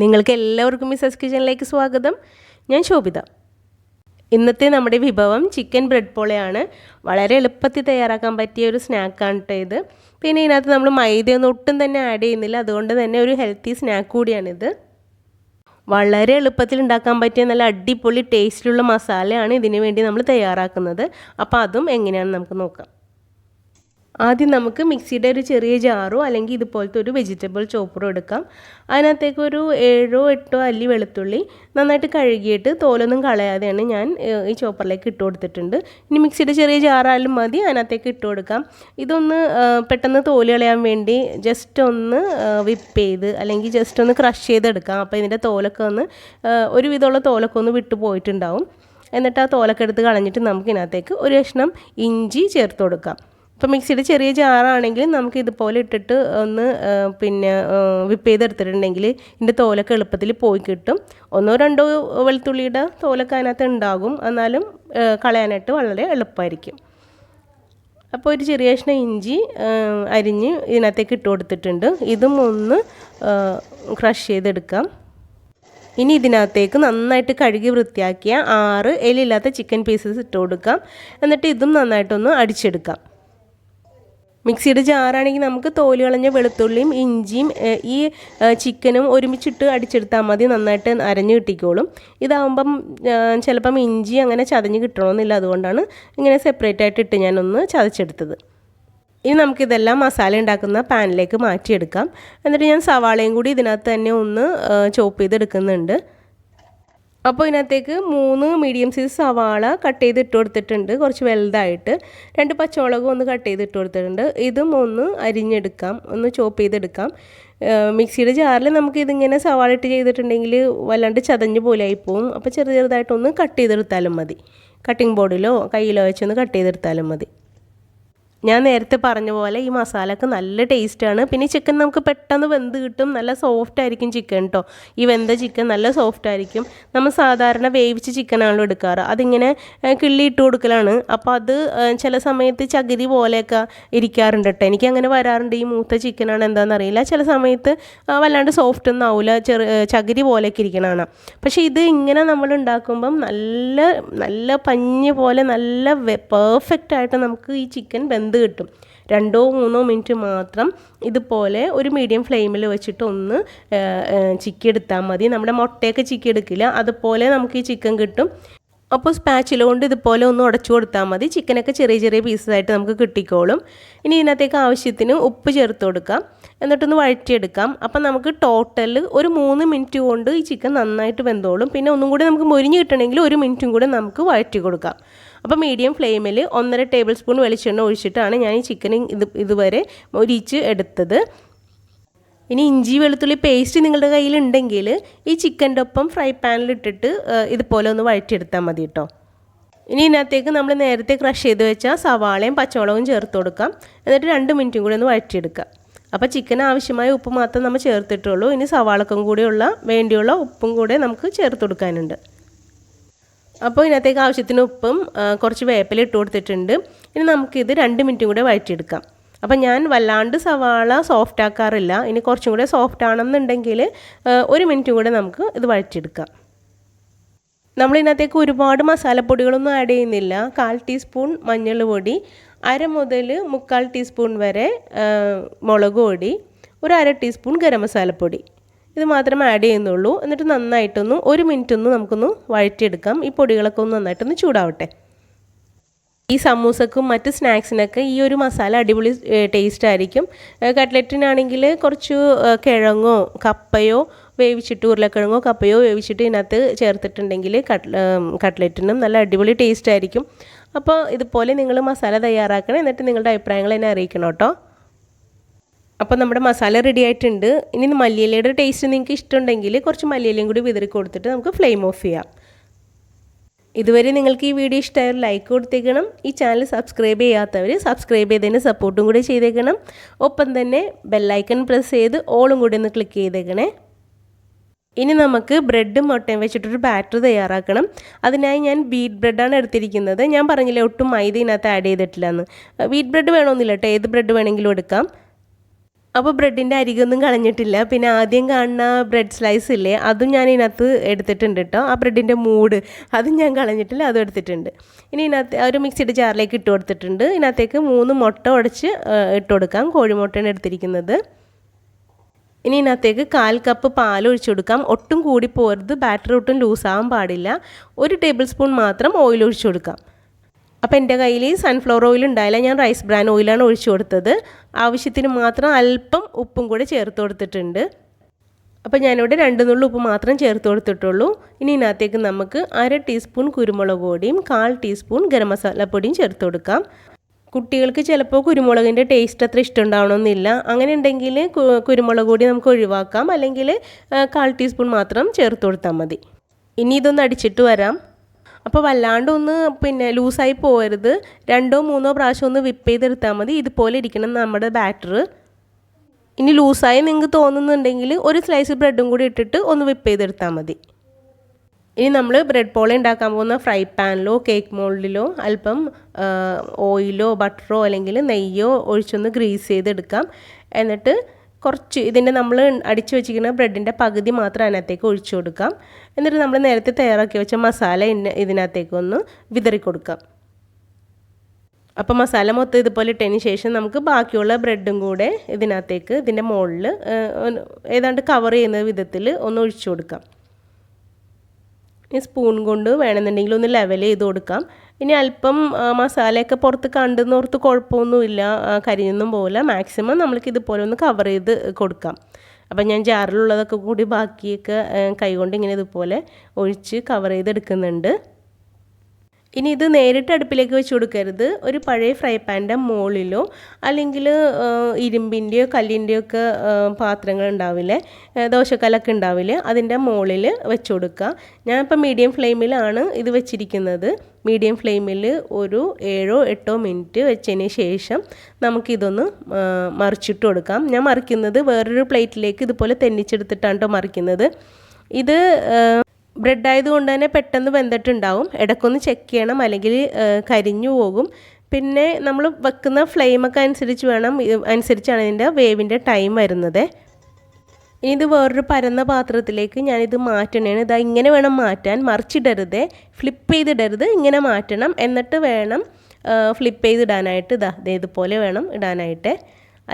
നിങ്ങൾക്ക് എല്ലാവർക്കും മിസാസ് കിച്ചണിലേക്ക് സ്വാഗതം. ഞാൻ ശോഭിത. ഇന്നത്തെ നമ്മുടെ വിഭവം ചിക്കൻ ബ്രെഡ് പോളയാണ്. വളരെ എളുപ്പത്തിൽ തയ്യാറാക്കാൻ പറ്റിയ ഒരു സ്നാക്കാണ് കേട്ടോ ഇത്. പിന്നെ ഇതിനകത്ത് നമ്മൾ മൈദയൊന്നും ഒട്ടും തന്നെ ആഡ് ചെയ്യുന്നില്ല, അതുകൊണ്ട് തന്നെ ഒരു ഹെൽത്തി സ്നാക്ക് കൂടിയാണിത്. വളരെ എളുപ്പത്തിൽ ഉണ്ടാക്കാൻ പറ്റിയ നല്ല അടിപൊളി ടേസ്റ്റിലുള്ള മസാലയാണ് ഇതിനു വേണ്ടി നമ്മൾ തയ്യാറാക്കുന്നത്. അപ്പോൾ അതും എങ്ങനെയാണെന്ന് നമുക്ക് നോക്കാം. ആദ്യം നമുക്ക് മിക്സിയുടെ ഒരു ചെറിയ ജാറോ അല്ലെങ്കിൽ ഇതുപോലത്തെ ഒരു വെജിറ്റബിൾ ചോപ്പറോ എടുക്കാം. അതിനകത്തേക്ക് ഒരു 7-8 അല്ലി വെളുത്തുള്ളി നന്നായിട്ട് കഴുകിയിട്ട് തോലൊന്നും കളയാതെയാണ് ഞാൻ ഈ ചോപ്പറിലേക്ക് ഇട്ട് കൊടുത്തിട്ടുണ്ട്. ഇനി മിക്സിയുടെ ചെറിയ ജാറായാലും മതി, അതിനകത്തേക്ക് ഇട്ട് കൊടുക്കാം. ഇതൊന്ന് പെട്ടെന്ന് തോല് കളയാൻ വേണ്ടി ജസ്റ്റ് ഒന്ന് വിപ്പ് ചെയ്ത് അല്ലെങ്കിൽ ജസ്റ്റ് ഒന്ന് ക്രഷ് ചെയ്തെടുക്കാം. അപ്പോൾ ഇതിൻ്റെ തോലൊക്കെ ഒന്ന് ഒരുവിധമുള്ള തോലൊക്കെ ഒന്ന് വിട്ടു പോയിട്ടുണ്ടാവും. എന്നിട്ട് ആ തോലൊക്കെ എടുത്ത് കളഞ്ഞിട്ട് നമുക്ക് ഇതിനകത്തേക്ക് ഒരു കഷ്ണം ഇഞ്ചി ചേർത്ത് കൊടുക്കാം. ഇപ്പോൾ മിക്സിയുടെ ചെറിയ ജാറാണെങ്കിൽ നമുക്ക് ഇതുപോലെ ഇട്ടിട്ട് ഒന്ന് വിപ്പ് ചെയ്തെടുത്തിട്ടുണ്ടെങ്കിൽ ഇതിൻ്റെ തോലൊക്കെ എളുപ്പത്തിൽ പോയി കിട്ടും. 1-2 വെളുത്തുള്ളിയുടെ തോലൊക്കെ അതിനകത്ത് ഉണ്ടാകും, എന്നാലും കളയാനായിട്ട് വളരെ എളുപ്പമായിരിക്കും. അപ്പോൾ ഒരു ചെറിയ കഷ്ണം ഇഞ്ചി അരിഞ്ഞ് ഇതിനകത്തേക്ക് ഇട്ട് കൊടുത്തിട്ടുണ്ട്. ഇതും ഒന്ന് ക്രഷ് ചെയ്തെടുക്കാം. ഇനി ഇതിനകത്തേക്ക് നന്നായിട്ട് കഴുകി വൃത്തിയാക്കിയ 6 എല്ലില്ലാത്ത ചിക്കൻ പീസസ് ഇട്ട് കൊടുക്കാം. എന്നിട്ട് ഇതും നന്നായിട്ടൊന്ന് അടിച്ചെടുക്കാം. മിക്സിയുടെ ജാറാണെങ്കിൽ നമുക്ക് തോല് കളഞ്ഞ വെളുത്തുള്ളിയും ഇഞ്ചിയും ഈ ചിക്കനും ഒരുമിച്ചിട്ട് അടിച്ചെടുത്താൽ മതി, നന്നായിട്ട് അരഞ്ഞ് കിട്ടിക്കോളും. ഇതാകുമ്പം ചിലപ്പം ഇഞ്ചി അങ്ങനെ ചതഞ്ഞ് കിട്ടണമെന്നില്ല, അതുകൊണ്ടാണ് ഇങ്ങനെ സെപ്പറേറ്റ് ആയിട്ട് ഇട്ട് ഞാനൊന്ന് ചതച്ചെടുത്തത്. ഇനി നമുക്കിതെല്ലാം മസാല ഉണ്ടാക്കുന്ന പാനിലേക്ക് മാറ്റിയെടുക്കാം. എന്നിട്ട് ഞാൻ സവാളയും കൂടി ഇതിനകത്ത് തന്നെ ഒന്ന് ചോപ്പ് ചെയ്തെടുക്കുന്നുണ്ട്. അപ്പോൾ ഇതിനകത്തേക്ക് 3 മീഡിയം സൈസ് സവാള കട്ട് ചെയ്ത് ഇട്ട് കൊടുത്തിട്ടുണ്ട്, കുറച്ച് വലുതായിട്ട്. 2 പച്ചമുളകും ഒന്ന് കട്ട് ചെയ്ത് ഇട്ട് കൊടുത്തിട്ടുണ്ട്. ഇതും ഒന്ന് അരിഞ്ഞെടുക്കാം, ഒന്ന് ചോപ്പ് ചെയ്തെടുക്കാം. മിക്സിയുടെ ജാറിൽ നമുക്ക് ഇതിങ്ങനെ സവാള ഇട്ട് ചെയ്തിട്ടുണ്ടെങ്കിൽ വല്ലാണ്ട് ചതഞ്ഞ് പോലെ ആയിപ്പോവും. അപ്പോൾ ചെറുതായിട്ടൊന്ന് കട്ട് ചെയ്തെടുത്താലും മതി. കട്ടിംഗ് ബോർഡിലോ കയ്യിലോ വെച്ചൊന്ന് കട്ട് ചെയ്തെടുത്താലും മതി. ഞാൻ നേരത്തെ പറഞ്ഞ പോലെ ഈ മസാലക്ക് നല്ല ടേസ്റ്റാണ്. പിന്നെ ചിക്കൻ നമുക്ക് പെട്ടെന്ന് വെന്ത് കിട്ടും, നല്ല സോഫ്റ്റ് ആയിരിക്കും ചിക്കൻ കേട്ടോ. ഈ വെന്ത ചിക്കൻ നല്ല സോഫ്റ്റ് ആയിരിക്കും. നമ്മൾ സാധാരണ വേവിച്ച് ചിക്കനാണല്ലോ എടുക്കാറ്, അതിങ്ങനെ കിള്ളി ഇട്ട് കൊടുക്കലാണ്. അപ്പോൾ അത് ചില സമയത്ത് ചകിരി പോലെയൊക്കെ ഇരിക്കാറുണ്ട് കേട്ടോ. എനിക്ക് അങ്ങനെ വരാറുണ്ട്. ഈ മൂത്ത ചിക്കനാണ് എന്താണെന്നറിയില്ല, ചില സമയത്ത് വല്ലാണ്ട് സോഫ്റ്റ് ഒന്നും ആവില്ല, ചകിരി പോലെയൊക്കെ ഇരിക്കണതാണ്. പക്ഷേ ഇത് ഇങ്ങനെ നമ്മൾ ഉണ്ടാക്കുമ്പം നല്ല പഞ്ഞ് പോലെ നല്ല പെർഫെക്റ്റ് ആയിട്ട് നമുക്ക് ഈ ചിക്കൻ കിട്ടും. 2-3 മിനിറ്റ് മാത്രം ഇതുപോലെ ഒരു മീഡിയം ഫ്ലെയിമിൽ വെച്ചിട്ട് ഒന്ന് ചിക്കി എടുത്താൽ മതി. നമ്മുടെ മുട്ടയൊക്കെ ചിക്കി എടുക്കില്ല, അതുപോലെ നമുക്ക് ഈ ചിക്കൻ കിട്ടും. അപ്പോൾ സ്പാച്ചില കൊണ്ട് ഇതുപോലെ ഒന്ന് ഉടച്ചു കൊടുത്താൽ മതി. ചിക്കനൊക്കെ ചെറിയ പീസസായിട്ട് നമുക്ക് കിട്ടിക്കോളും. ഇനി ഇതിനകത്തേക്ക് ആവശ്യത്തിന് ഉപ്പ് ചേർത്ത് കൊടുക്കാം, എന്നിട്ടൊന്ന് വഴറ്റിയെടുക്കാം. അപ്പം നമുക്ക് ടോട്ടൽ ഒരു 3 മിനിറ്റ് കൊണ്ട് ഈ ചിക്കൻ നന്നായിട്ട് വെന്തോളും. പിന്നെ ഒന്നും കൂടി നമുക്ക് മൊരിഞ്ഞ് കിട്ടണമെങ്കിൽ 1 മിനിറ്റും കൂടി നമുക്ക് വഴറ്റി കൊടുക്കാം. അപ്പോൾ മീഡിയം ഫ്ലെയിമിൽ 1.5 ടേബിൾ സ്പൂൺ വെളിച്ചെണ്ണ ഒഴിച്ചിട്ടാണ് ഞാൻ ഈ ചിക്കൻ ഇതുവരെ മൊരിച്ച് എടുത്തത്. ഇനി ഇഞ്ചി വെളുത്തുള്ളി പേസ്റ്റ് നിങ്ങളുടെ കയ്യിലുണ്ടെങ്കിൽ ഈ ചിക്കൻ്റെ ഒപ്പം ഫ്രൈ പാനിലിട്ടിട്ട് ഇതുപോലെ ഒന്ന് വഴറ്റിയെടുത്താൽ മതി കേട്ടോ. ഇനി ഇതിനകത്തേക്ക് നമ്മൾ നേരത്തെ ക്രഷ് ചെയ്ത് വെച്ചാൽ സവാളയും പച്ചമുളകും ചേർത്ത് കൊടുക്കാം. എന്നിട്ട് 2 മിനിറ്റും കൂടി ഒന്ന് വഴറ്റിയെടുക്കാം. അപ്പോൾ ചിക്കന് ആവശ്യമായ ഉപ്പ് മാത്രം നമ്മൾ ചേർത്തിട്ടുള്ളൂ. ഇനി സവാളക്കും കൂടിയുള്ള വേണ്ടിയുള്ള ഉപ്പും കൂടെ നമുക്ക് ചേർത്ത് കൊടുക്കാനുണ്ട്. അപ്പോൾ ഇതിനകത്തേക്ക് ആവശ്യത്തിന് ഉപ്പും കുറച്ച് വേപ്പില ഇട്ട് കൊടുത്തിട്ടുണ്ട്. ഇനി നമുക്കിത് 2 മിനിറ്റും കൂടെ വഴറ്റിയെടുക്കാം. അപ്പം ഞാൻ വല്ലാണ്ട് സവാള സോഫ്റ്റ് ആക്കാറില്ല. ഇനി കുറച്ചും കൂടെ സോഫ്റ്റ് ആണെന്നുണ്ടെങ്കിൽ 1 മിനിറ്റും കൂടെ നമുക്ക് ഇത് വഴറ്റിയെടുക്കാം. നമ്മളിതിനകത്തേക്ക് ഒരുപാട് മസാലപ്പൊടികളൊന്നും ആഡ് ചെയ്യുന്നില്ല. 1/4 ടീസ്പൂൺ മഞ്ഞൾ പൊടി, 1/2 മുതൽ 3/4 ടീസ്പൂൺ വരെ മുളക് പൊടി, ഒരു 1/2 ടീസ്പൂൺ ഗരം മസാലപ്പൊടി, ഇത് മാത്രമേ ആഡ് ചെയ്യുന്നുള്ളൂ. എന്നിട്ട് നന്നായിട്ടൊന്ന് 1 മിനിറ്റ് ഒന്ന് നമുക്കൊന്ന് വഴറ്റിയെടുക്കാം. ഈ പൊടികളൊക്കെ ഒന്ന് നന്നായിട്ടൊന്ന് ചൂടാവട്ടെ. ഈ സമൂസക്കും മറ്റ് സ്നാക്സിനൊക്കെ ഈ ഒരു മസാല അടിപൊളി ടേസ്റ്റ് ആയിരിക്കും. കട്ട്ലറ്റിനാണെങ്കിൽ കുറച്ച് കിഴങ്ങോ കപ്പയോ വേവിച്ചിട്ട്, ഉരുളക്കിഴങ്ങോ കപ്പയോ വേവിച്ചിട്ട് ഇതിനകത്ത് ചേർത്തിട്ടുണ്ടെങ്കിൽ കട്ട്ലറ്റിനും നല്ല അടിപൊളി ടേസ്റ്റ് ആയിരിക്കും. അപ്പോൾ ഇതുപോലെ നിങ്ങൾ മസാല തയ്യാറാക്കണം, എന്നിട്ട് നിങ്ങളുടെ അഭിപ്രായങ്ങൾ എന്നെ അറിയിക്കണം കേട്ടോ. അപ്പോൾ നമ്മുടെ മസാല റെഡി ആയിട്ടുണ്ട്. ഇനി മല്ലിയിലയുടെ ടേസ്റ്റ് നിങ്ങൾക്ക് ഇഷ്ടമുണ്ടെങ്കിൽ കുറച്ച് മല്ലിയിലയും കൂടി വിതറി കൊടുത്തിട്ട് നമുക്ക് ഫ്ലെയിം ഓഫ് ചെയ്യാം. ഇതുവരെ നിങ്ങൾക്ക് ഈ വീഡിയോ ഇഷ്ടമായാൽ ലൈക്ക് കൊടുത്തേക്കണം. ഈ ചാനൽ സബ്സ്ക്രൈബ് ചെയ്യാത്തവർ സബ്സ്ക്രൈബ് ചെയ്തതിന് സപ്പോർട്ടും കൂടി ചെയ്തേക്കണം. ഒപ്പം തന്നെ ബെല്ലൈക്കൺ പ്രസ് ചെയ്ത് ഓളും കൂടി ഒന്ന് ക്ലിക്ക് ചെയ്തേക്കണേ. ഇനി നമുക്ക് ബ്രെഡും മുട്ടയും വെച്ചിട്ടൊരു ബാറ്റർ തയ്യാറാക്കണം. അതിനായി ഞാൻ വീറ്റ് ബ്രെഡാണ് എടുത്തിരിക്കുന്നത്. ഞാൻ പറഞ്ഞില്ലേ ഒട്ടും മൈദ ഇതിനകത്ത് ആഡ് ചെയ്തിട്ടില്ല എന്ന്. വീറ്റ് ബ്രെഡ് വേണമെന്നില്ല കേട്ടോ, ഏത് ബ്രെഡ് വേണമെങ്കിലും എടുക്കാം. അപ്പോൾ ബ്രെഡിൻ്റെ അരികൊന്നും കളഞ്ഞിട്ടില്ല. പിന്നെ ആദ്യം കാണുന്ന ബ്രെഡ് സ്ലൈസ് ഇല്ലേ, അതും ഞാൻ ഇതിനകത്ത് എടുത്തിട്ടുണ്ട് കേട്ടോ. ആ ബ്രെഡിൻ്റെ മൂട് അതും ഞാൻ കളഞ്ഞിട്ടില്ല, അതും എടുത്തിട്ടുണ്ട്. ഇനി ഇതിനകത്ത് ഒരു മിക്സിയുടെ ജാറിലേക്ക് ഇട്ട് കൊടുത്തിട്ടുണ്ട്. ഇതിനകത്തേക്ക് 3 മുട്ട ഉടച്ച് ഇട്ട് കൊടുക്കാം. കോഴിമുട്ടയാണ് എടുത്തിരിക്കുന്നത്. ഇനി ഇതിനകത്തേക്ക് 1/4 കപ്പ് പാൽ ഒഴിച്ചു കൊടുക്കാം. ഒട്ടും കൂടി പോരുത്, ബാറ്റർ ഒട്ടും ലൂസാകാൻ പാടില്ല. 1 ടേബിൾ സ്പൂൺ മാത്രം ഓയിൽ ഒഴിച്ചു കൊടുക്കാം. അപ്പോൾ എൻ്റെ കയ്യിൽ സൺഫ്ലവർ ഓയിൽ ഉണ്ടായില്ല, ഞാൻ റൈസ് ബ്രാൻ ഓയിലാണ് ഒഴിച്ചു കൊടുത്തത്. ആവശ്യത്തിന് മാത്രം അല്പം ഉപ്പും കൂടെ ചേർത്ത് കൊടുത്തിട്ടുണ്ട്. അപ്പോൾ ഞാനിവിടെ 2 നുള്ളി ഉപ്പ് മാത്രം ചേർത്ത് കൊടുത്തിട്ടുള്ളൂ. ഇനി ഇതിനകത്തേക്ക് നമുക്ക് 1/2 ടീസ്പൂൺ കുരുമുളക് പൊടിയും 1/4 ടീസ്പൂൺ ഗരം മസാല പൊടിയും ചേർത്ത് കൊടുക്കാം. കുട്ടികൾക്ക് ചിലപ്പോൾ കുരുമുളകിൻ്റെ ടേസ്റ്റ് അത്ര ഇഷ്ടമുണ്ടാവണമെന്നില്ല. അങ്ങനെ ഉണ്ടെങ്കിൽ കുരുമുളക് പൊടി നമുക്ക് ഒഴിവാക്കാം, അല്ലെങ്കിൽ 1/4 ടീസ്പൂൺ മാത്രം ചേർത്ത് കൊടുത്താൽ മതി. ഇനി ഇതൊന്ന് അടിച്ചിട്ട് വരാം. അപ്പോൾ വല്ലാണ്ട് ഒന്ന് ലൂസായി പോകരുത്. 2-3 പ്രാവശ്യം ഒന്ന് വിപ്പ് ചെയ്തെടുത്താൽ മതി. ഇതുപോലെ ഇരിക്കണം നമ്മുടെ ബാറ്റർ. ഇനി ലൂസായി നിങ്ങൾക്ക് തോന്നുന്നുണ്ടെങ്കിൽ 1 സ്ലൈസ് ബ്രെഡും കൂടി ഇട്ടിട്ട് ഒന്ന് വിപ്പ് ചെയ്തെടുത്താൽ മതി. ഇനി നമ്മൾ ബ്രെഡ് പോള ഉണ്ടാക്കാൻ പോകുന്ന ഫ്രൈ പാനിലോ കേക്ക് മോൾഡിലോ അല്പം ഓയിലോ ബട്ടറോ അല്ലെങ്കിൽ നെയ്യോ ഒഴിച്ചൊന്ന് ഗ്രീസ് ചെയ്തെടുക്കാം. എന്നിട്ട് കുറച്ച് ഇതിൻ്റെ നമ്മൾ അടിച്ചു വെച്ചിരിക്കുന്ന ബ്രെഡിൻ്റെ പകുതി മാത്രം അതിനകത്തേക്ക് ഒഴിച്ചു കൊടുക്കാം. എന്നിട്ട് നമ്മൾ നേരത്തെ തയ്യാറാക്കി വെച്ച മസാല ഇതിനകത്തേക്കൊന്ന് വിതറി കൊടുക്കാം. അപ്പോൾ മസാല മൊത്തം ഇതുപോലെ ഇട്ടതിന് ശേഷം നമുക്ക് ബാക്കിയുള്ള ബ്രെഡും കൂടെ ഇതിൻ്റെ മുകളിൽ ഏതാണ്ട് കവർ ചെയ്യുന്ന വിധത്തിൽ ഒന്ന് ഒഴിച്ചു കൊടുക്കാം. ഈ സ്പൂൺ കൊണ്ട് വേണമെന്നുണ്ടെങ്കിൽ ഒന്ന് ലെവൽ ചെയ്ത് കൊടുക്കാം. ഇനി അല്പം മസാലയൊക്കെ പുറത്ത് കണ്ടെന്നോർത്ത് കുഴപ്പമൊന്നുമില്ല, കരിയൊന്നും പോലെ മാക്സിമം നമ്മൾക്ക് ഇതുപോലെ ഒന്ന് കവർ ചെയ്ത് കൊടുക്കാം. അപ്പം ഞാൻ ജാറിലുള്ളതൊക്കെ കൂടി ബാക്കിയൊക്കെ കൈകൊണ്ട് ഇങ്ങനെ ഇതുപോലെ ഒഴിച്ച് കവർ ചെയ്തെടുക്കുന്നുണ്ട്. ഇനി ഇത് നേരിട്ട് അടുപ്പിലേക്ക് വെച്ച് കൊടുക്കരുത്. ഒരു പഴയ ഫ്രൈ പാനിൻ്റെ മുകളിലോ അല്ലെങ്കിൽ ഇരുമ്പിൻ്റെയോ കല്ലിൻ്റെയോ ഒക്കെ പാത്രങ്ങൾ ഉണ്ടാവില്ലേ, ദോശക്കല്ലൊക്കെ ഉണ്ടാവില്ലേ, അതിൻ്റെ മുകളിൽ വെച്ച് കൊടുക്കുക. ഞാനിപ്പോൾ മീഡിയം ഫ്ലെയിമിലാണ് ഇത് വെച്ചിരിക്കുന്നത്. മീഡിയം ഫ്ലെയിമിൽ ഒരു 7-8 മിനിറ്റ് വെച്ചതിന് ശേഷം നമുക്കിതൊന്ന് മറിച്ചിട്ട് കൊടുക്കാം. ഞാൻ മറിക്കുന്നത് വേറൊരു പ്ലേറ്റിലേക്ക് ഇതുപോലെ തെന്നിച്ചെടുത്തിട്ടാണ് കേട്ടോ മറിക്കുന്നത്. ഇത് ബ്രെഡ് ആയതുകൊണ്ട് തന്നെ പെട്ടെന്ന് വെന്തിട്ടുണ്ടാവും. ഇടയ്ക്കൊന്ന് ചെക്ക് ചെയ്യണം, അല്ലെങ്കിൽ കരിഞ്ഞു പോകും. പിന്നെ നമ്മൾ വെക്കുന്ന ഫ്ലെയിമൊക്കെ അനുസരിച്ചാണ് ഇതിൻ്റെ വേവിൻ്റെ ടൈം വരുന്നത്. ഇനി ഇത് വേറൊരു പരന്ന പാത്രത്തിലേക്ക് ഞാനിത് മാറ്റണേണ്. ഇതാ ഇങ്ങനെ വേണം മാറ്റാൻ, മറിച്ചിടരുത്, ഫ്ലിപ്പ് ചെയ്തിടരുത്, ഇങ്ങനെ മാറ്റണം. എന്നിട്ട് വേണം ഫ്ലിപ്പ് ചെയ്തിടാനായിട്ട്. ഇതുപോലെ വേണം ഇടാനായിട്ട്,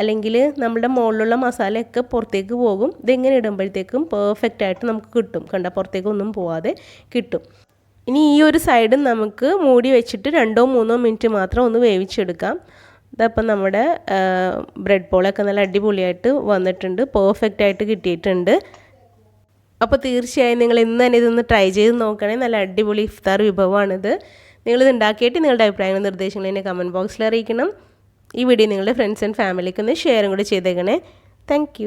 അല്ലെങ്കിൽ നമ്മുടെ മുകളിലുള്ള മസാലയൊക്കെ പുറത്തേക്ക് പോകും. ഇതെങ്ങനെ ഇടുമ്പോഴത്തേക്കും പെർഫെക്റ്റ് ആയിട്ട് നമുക്ക് കിട്ടും. കണ്ട, പുറത്തേക്കൊന്നും പോവാതെ കിട്ടും. ഇനി ഈ ഒരു സൈഡും നമുക്ക് മൂടി വെച്ചിട്ട് 2-3 മിനിറ്റ് മാത്രം ഒന്ന് വേവിച്ചെടുക്കാം. ഇതപ്പം നമ്മുടെ ബ്രെഡ് പോളൊക്കെ നല്ല അടിപൊളിയായിട്ട് വന്നിട്ടുണ്ട്, പെർഫെക്റ്റ് ആയിട്ട് കിട്ടിയിട്ടുണ്ട്. അപ്പോൾ തീർച്ചയായും നിങ്ങൾ ഇന്ന് തന്നെ ഇതൊന്ന് ട്രൈ ചെയ്ത് നോക്കണേ. നല്ല അടിപൊളി ഇഫ്താർ വിഭവമാണിത്. നിങ്ങളിത് ഉണ്ടാക്കിയിട്ട് നിങ്ങളുടെ അഭിപ്രായങ്ങളും നിർദ്ദേശങ്ങളും എന്നെ കമൻറ്റ് ബോക്സിൽ അറിയിക്കണം. ഈ വീഡിയോ നിങ്ങളുടെ ഫ്രണ്ട്സ് ആൻഡ് ഫാമിലിക്ക് ഒന്ന് ഷെയറും കൂടി ചെയ്തേക്കണേ. താങ്ക്